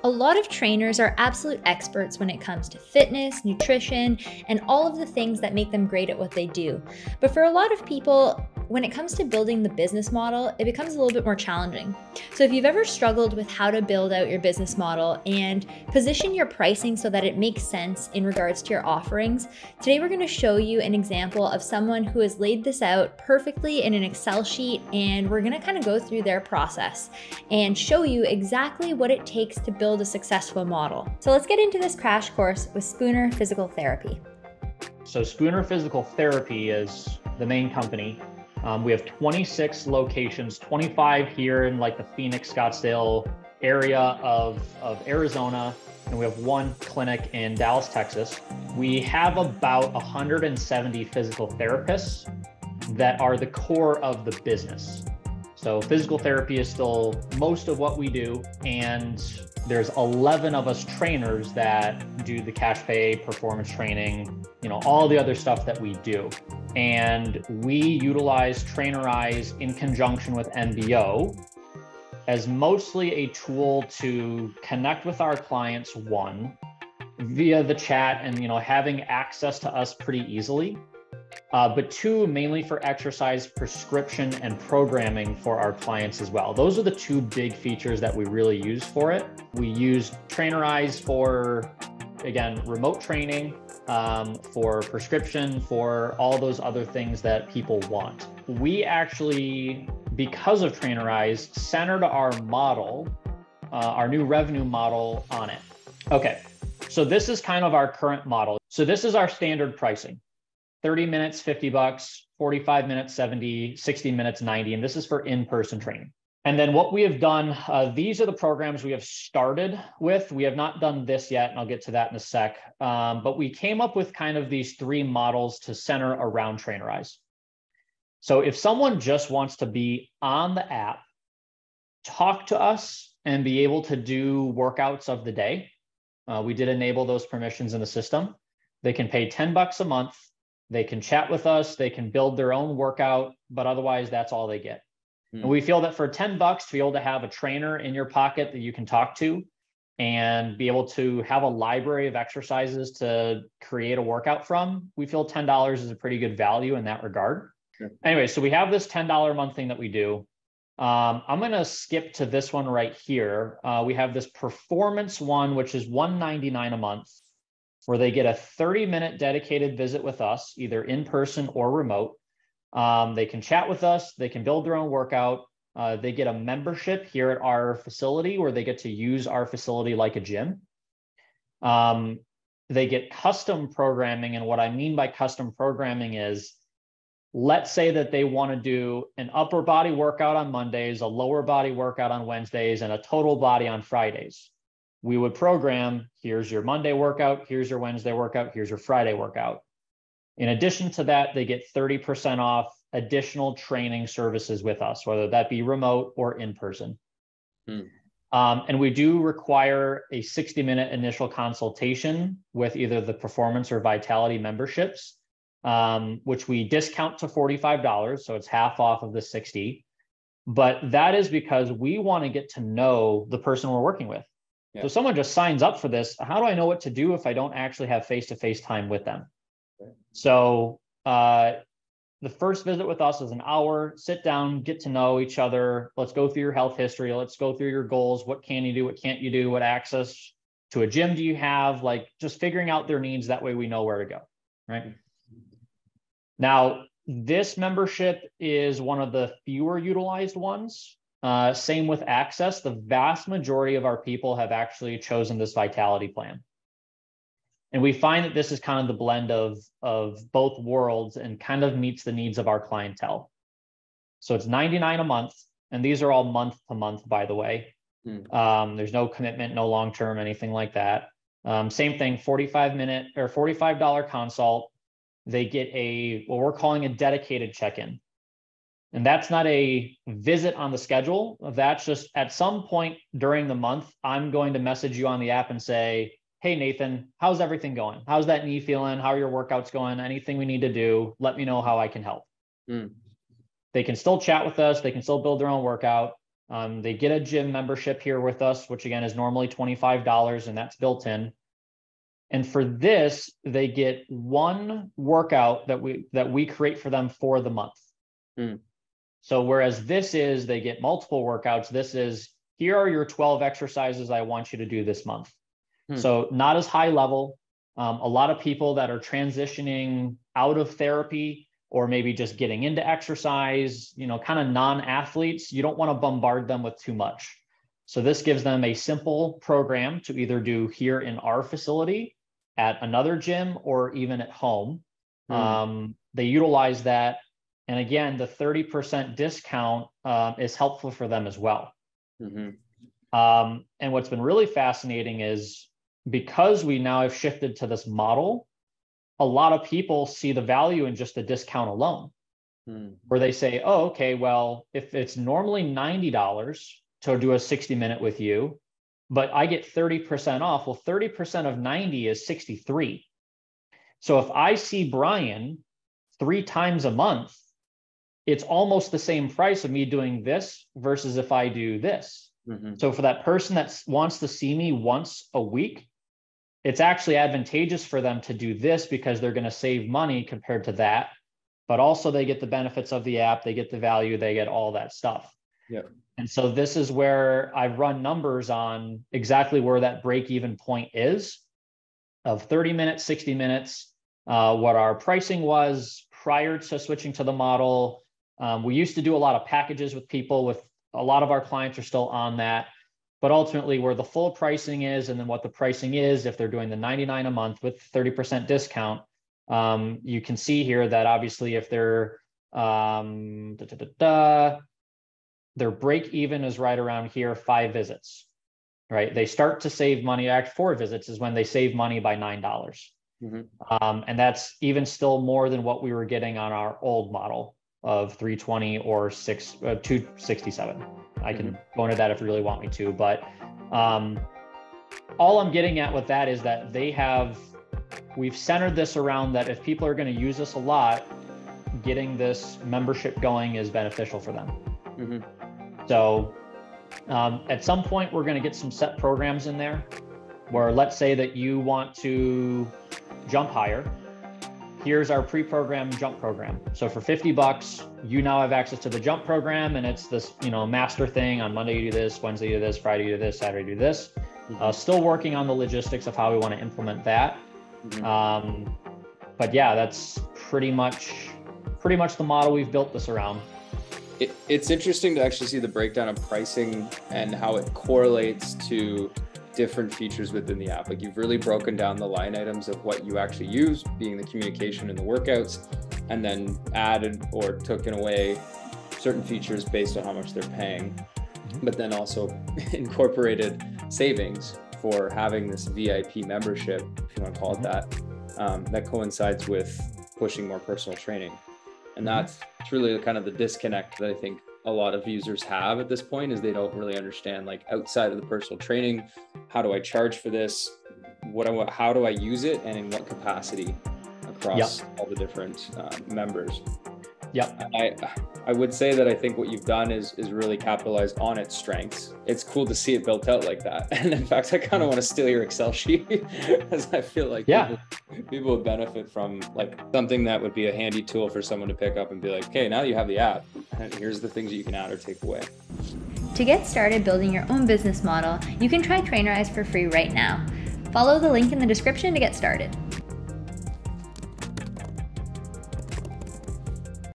A lot of trainers are absolute experts when it comes to fitness, nutrition, and all of the things that make them great at what they do. But for a lot of people, when it comes to building the business model, it becomes a little bit more challenging. So if you've ever struggled with how to build out your business model and position your pricing so that it makes sense in regards to your offerings, today we're going to show you an example of someone who has laid this out perfectly in an Excel sheet, and we're going to kind of go through their process and show you exactly what it takes to build a successful model. So let's get into this crash course with Spooner Physical Therapy. So Spooner Physical Therapy is the main company. We have 26 locations, 25 here in like the Phoenix, Scottsdale area of Arizona, and we have one clinic in Dallas, Texas. We have about 170 physical therapists that are the core of the business. So physical therapy is still most of what we do, and there's 11 of us trainers that do the cash pay, performance training, all the other stuff that we do. And we utilize Trainerize in conjunction with MBO as mostly a tool to connect with our clients, one, via the chat and having access to us pretty easily. But two, mainly for exercise prescription and programming for our clients as well. Those are the two big features that we really use for it. We use Trainerize for, again, remote training, for prescription, for all those other things that people want. We actually, because of Trainerize, centered our model, our new revenue model on it. Okay, so this is kind of our current model. So this is our standard pricing. 30 minutes, $50, 45 minutes, 70, 60 minutes, 90, and this is for in-person training. And then what we have done, these are the programs we have started with. We have not done this yet, and I'll get to that in a sec. But we came up with kind of these three models to center around Trainerize. So if someone just wants to be on the app, talk to us, and be able to do workouts of the day, we did enable those permissions in the system. They can pay $10 a month. They can chat with us, they can build their own workout, but otherwise that's all they get. And we feel that for $10 to be able to have a trainer in your pocket that you can talk to and be able to have a library of exercises to create a workout from, we feel $10 is a pretty good value in that regard. Sure. Anyway, so we have this $10 a month thing that we do. I'm going to skip to this one right here. We have this performance one, which is $199 a month, where they get a 30-minute dedicated visit with us, either in person or remote. They can chat with us, they can build their own workout. They get a membership here at our facility where they get to use our facility like a gym. They get custom programming, and what I mean by custom programming is, let's say that they want to do an upper body workout on Mondays, a lower body workout on Wednesdays, and a total body on Fridays. We would program, here's your Monday workout, here's your Wednesday workout, here's your Friday workout. In addition to that, they get 30% off additional training services with us, whether that be remote or in person. And we do require a 60-minute initial consultation with either the performance or vitality memberships, which we discount to $45, so it's half off of the 60. But that is because we want to get to know the person we're working with. Yeah. So someone just signs up for this. How do I know what to do if I don't actually have face-to-face time with them? Okay. So the first visit with us is an hour, sit down, get to know each other. Let's go through your health history. Let's go through your goals. What can you do? What can't you do? What access to a gym do you have? Like just figuring out their needs. That way we know where to go, right? Now, this membership is one of the fewer utilized ones. Same with access. The vast majority of our people have actually chosen this vitality plan. And we find that this is kind of the blend of both worlds and kind of meets the needs of our clientele. So it's $99 a month, and these are all month to month, by the way. There's no commitment, no long-term, anything like that. Same thing, 45-minute or $45 consult. They get what we're calling a dedicated check-in. And that's not a visit on the schedule. That's just at some point during the month, I'm going to message you on the app and say, hey, Nathan, how's everything going? How's that knee feeling? How are your workouts going? Anything we need to do? Let me know how I can help. They can still chat with us. They can still build their own workout. They get a gym membership here with us, which again is normally $25, and that's built in. And for this, they get one workout that we create for them for the month. So whereas this is, they get multiple workouts, this is, here are your 12 exercises I want you to do this month. So not as high level. A lot of people that are transitioning out of therapy or maybe just getting into exercise, kind of non-athletes, you don't want to bombard them with too much. So this gives them a simple program to either do here in our facility, at another gym, or even at home. They utilize that. And again, the 30% discount is helpful for them as well. And what's been really fascinating is because we now have shifted to this model, a lot of people see the value in just the discount alone, where they say, oh, okay, well, if it's normally $90 to do a 60-minute with you, but I get 30% off, well, 30% of 90 is 63. So if I see Brian 3 times a month, it's almost the same price of me doing this versus if I do this. So for that person that wants to see me once a week, it's actually advantageous for them to do this because they're going to save money compared to that. But also they get the benefits of the app, they get the value, they get all that stuff. And so this is where I've run numbers on exactly where that break-even point is of 30 minutes, 60 minutes, what our pricing was prior to switching to the model. We used to do a lot of packages with people, with a lot of our clients are still on that, but ultimately where the full pricing is, and then what the pricing is, if they're doing the $99 a month with 30% discount, you can see here that obviously if they're, their break even is right around here, 5 visits, right? They start to save money. Actually, 4 visits is when they save money by $9. And that's even still more than what we were getting on our old model of 320 or 267. I can go into that if you really want me to, but all I'm getting at with that is that we've centered this around that if people are going to use this a lot, getting this membership going is beneficial for them. So at some point, we're going to get some set programs in there where, let's say that you want to jump higher. Here's our pre-programmed jump program. So for $50, you now have access to the jump program, and it's this, master thing. On Monday you do this, Wednesday you do this, Friday you do this, Saturday you do this. Still working on the logistics of how we want to implement that. But yeah, that's pretty much the model we've built this around. It's interesting to actually see the breakdown of pricing and how it correlates to different features within the app. Like, you've really broken down the line items of what you actually use, being the communication and the workouts, and then added or taken away certain features based on how much they're paying, but then also incorporated savings for having this VIP membership, if you want to call it that, that coincides with pushing more personal training. And that's really kind of the disconnect that I think a lot of users have at this point, is they don't really understand, like, outside of the personal training, how do I charge for this? How do I use it, and in what capacity across all the different members? I would say that I think what you've done is really capitalized on its strengths. It's cool to see it built out like that. And in fact, I kind of want to steal your Excel sheet, as I feel like people would benefit from, like, something that would be a handy tool for someone to pick up and be like, okay, now you have the app, and here's the things that you can add or take away. To get started building your own business model, you can try Trainerize for free right now. Follow the link in the description to get started.